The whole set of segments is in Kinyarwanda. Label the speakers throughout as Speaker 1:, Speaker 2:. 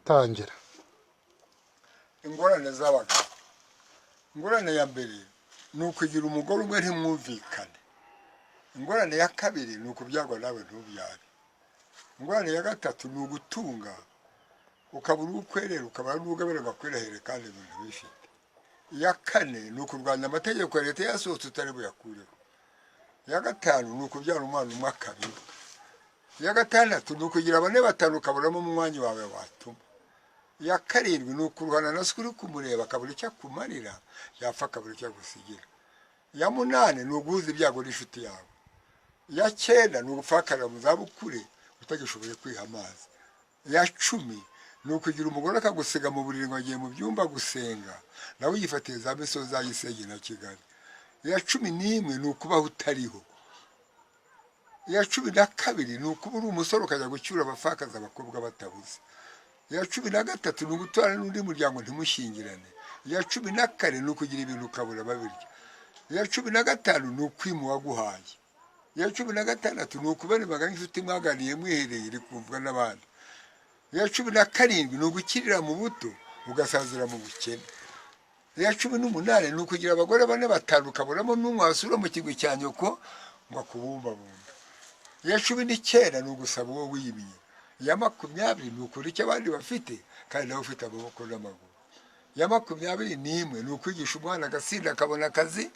Speaker 1: tangira.
Speaker 2: Ingorane z'abagabo. Ingorane ya mbere ni ukugira umugore umwe ntimwumvikane. Ingorane ya kabiri ni ukubyagwa nawe ntubyare. Ingorane ya gatatu ni ugutunga ukabura ukwerera ukabura n'ugabira bakwerehere kandi ibintu bifite. Iya kane ni ukurwanya amategeko ya leta yasohotse utari buyakureho. Iya gatanu ni ukubyara umwana umwe akabiri. Iya gatandatu ni ukugira bane batanu ukaburamo umwanya wawe watuma. Iya karindwi ni ukuruhana na se uri kumureba akabura icyo akumarira yapfa akabura icyo agusigira. Iya munani ni uguhuza ibyago n'inshuti yawe. Iya cyenda ni ugupfakarira mu zabukure utagishoboye kwiha amazi. Iya cumi ni ukugira umugore akagusiga mu buriri ngo agiye mu byumba gusenga nawe uyifatiye za misozi za Gisenyi na Kigali. Iya cumi n'imwe ni ukubaho utariho. Iya cumi na kabiri ni ukuba uri umusore ukajya gucyura abapfakaza abakobwa batabuze. Iya cumi na gatatu ni ugutwara n'undi muryango ntimushingirane. Iya cumi na kane ni ukugira ibintu ukabura babirya. Iya cumi na gatanu ni ukwima uwaguhaye. Iya cumi na gatandatu ni ukubaremaga nk'inshuti mwaganiye mwihereye iri kumvwa n'abandi. Iya cumi na karindwi ni ugukirira mu buto ugasazira mu bukene. Iya cumi n'umunani ni ukugira abagore bane batanu ukaburamo n'umwe wasura mu kigwi cya nyoko ngo akubumbabumba. Iya cumi n'icyenda ni ugusaba uwo wimye. Iya makumyabiri ni ukuri icyo abandi bafite kandi nawe ufite amaboko n'amaguru. Iya makumyabiri n'imwe ni ukwigisha umwana agasinda akabona akazi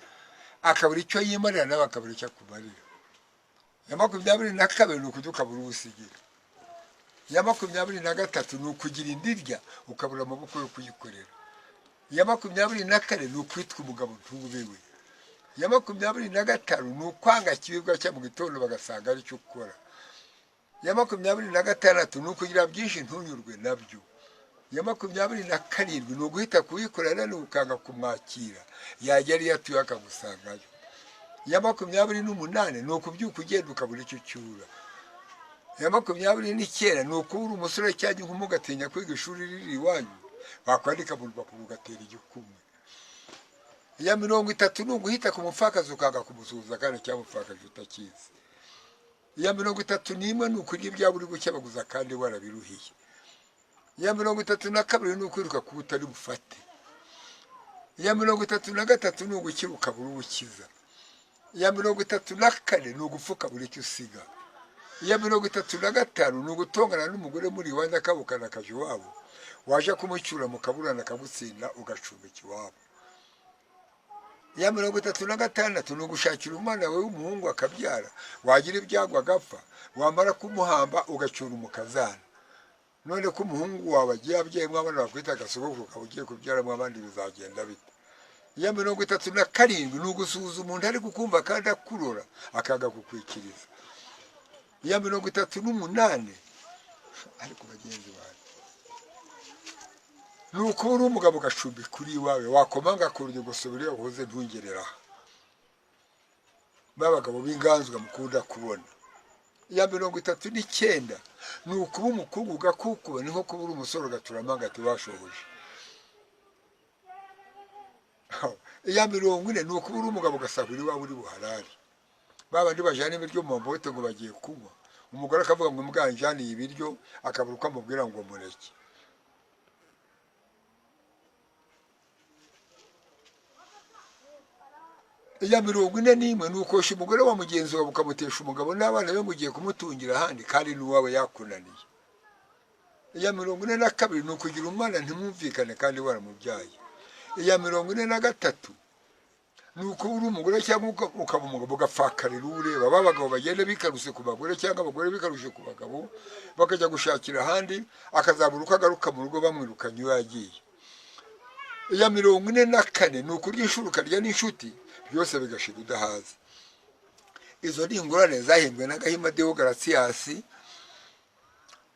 Speaker 2: akabura icyo yimarira nawe akabura icyo akumarira. Iya makumyabiri na kabiri ni ukujya ukabura uwusigira. Iya makumyabiri na gatatu ni ukugira indirya ukabura amaboko yo kuyikorera. Iya makumyabiri na kane ni ukwitwa umugabo ntubewe. Iya makumyabiri na gatanu ni ukwanga ikibibwa cya mu gitondo bagasanga ari cyo ukora. Iya makumyabiri na gatandatu ni ukugira byinshi ntunyurwe nabyo. Iya makumyabiri na karindwi ni uguhita kuyikorera ukanga kumwakira yagera iyo atuye akagusangayo. Iya makumyabiri n'umunani ni ukubyuka ugenda ukabura icyo ucyura. Iya makumyabiri n'icyenda ni ukubura umusore cyangwa inkumi ugatinya kwiga ishuri riri iwanyu bakwandika mu rupapuro ugatera igikumwe. Iya mirongo itatu ni uguhita ku mupfakazi ukanga kumusuhuza kandi cyangwa umupfakazi utakizi. Iya mirongo itatu n'imwe ni ukurya ibyabo uri gukebaguza kandi warabiruhiye. Iya mirongo itatu na kabiri ni ukwiruka kuba utari bufate. Iya mirongo itatu na gatatu ni ugukira ukabura uwukiza. Iya mirongo itatu na kane ni ugupfuka buri icyo usiga. Iya mirongo itatu na gatanu ni ugutongana n'umugore muri iwanyu akabukana akaje iwabo waje kumucyura mukaburana akagutsinda ugacumbika iwabo. Iya mirongo itatu na gatandatu ni ugushakira umwana wawe w'umuhungu akabyara wagira ibyago agapfa wamara kumuhamba ugacyura umukazana. None ko umuhungu wawe agiye abyeyemo abana bakwita agasogokuru ukaba ugiye kubyaramo abandi bizagenda bite? Iya mirongo itatu na karindwi ni ugusuhuza umuntu ari kukumva kandi akurora akaga kukwikiriza. Iya mirongo itatu n'umunani ariko bagenzi bawe ni ukuba uri umugabo ugacumbi kuri iwawe wakomanga ku rugi gusubira iyo uhuze ntungerera aha b'abagabo b'inganzwa mukunda kubona. Iya mirongo itatu n'icyenda ni ukuba umukungu ugakukuba ni nko kuba uri umusore ugaturamo agati washoboje. Iya mirongo ine ni ukuba uri umugabo ugasahura iwawe uri buharari babandi bajyana ibiryo mu mbote ngo bagiye kunywa umugore akavuga ngo mwanjaniye ibiryo akabura uko amubwira ngo mureke. Iya mirongo ine n'imwe ni ukosha umugore wa mugenzi wawe ukamutesha umugabo n'abana be mugiye kumutungira ahandi kandi n'uwawe yakunaniye. Iya mirongo ine na kabiri ni ukugira umwana ntimwumvikane kandi waramubyaye. Iya mirongo ine na gatatu ni ukuba uri umugore cyangwa ukaba umugabo ugapfakarira ureba b'abagabo bagenda bikaruse ku bagore cyangwa abagore bikarushe ku bagabo bakajya gushakira ahandi akazabura uko agaruka mu rugo bamwirukanye iyo yagiye. Iya mirongo ine na kane ni ukurya inshuro ukarya n'inshuti byose bigashira udahaza. Izo ni ingorane zahimbwe na Gahima Deogaratiyasi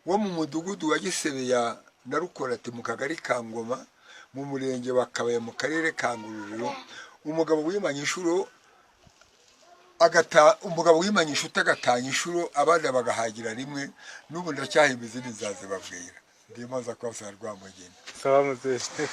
Speaker 2: wo mu mudugudu wa Gisebeya na Rukorati mu kagari ka Ngoma mu murenge wa Kabaye mu karere ka Ngororero. Umugabo wimanye inshuro agatanya inshuro abana bagahagira rimwe n'ubu ndacyahimba izindi nzazibabwira. Ndimaza kwa Rwamugeni.
Speaker 1: Sawa muzehe.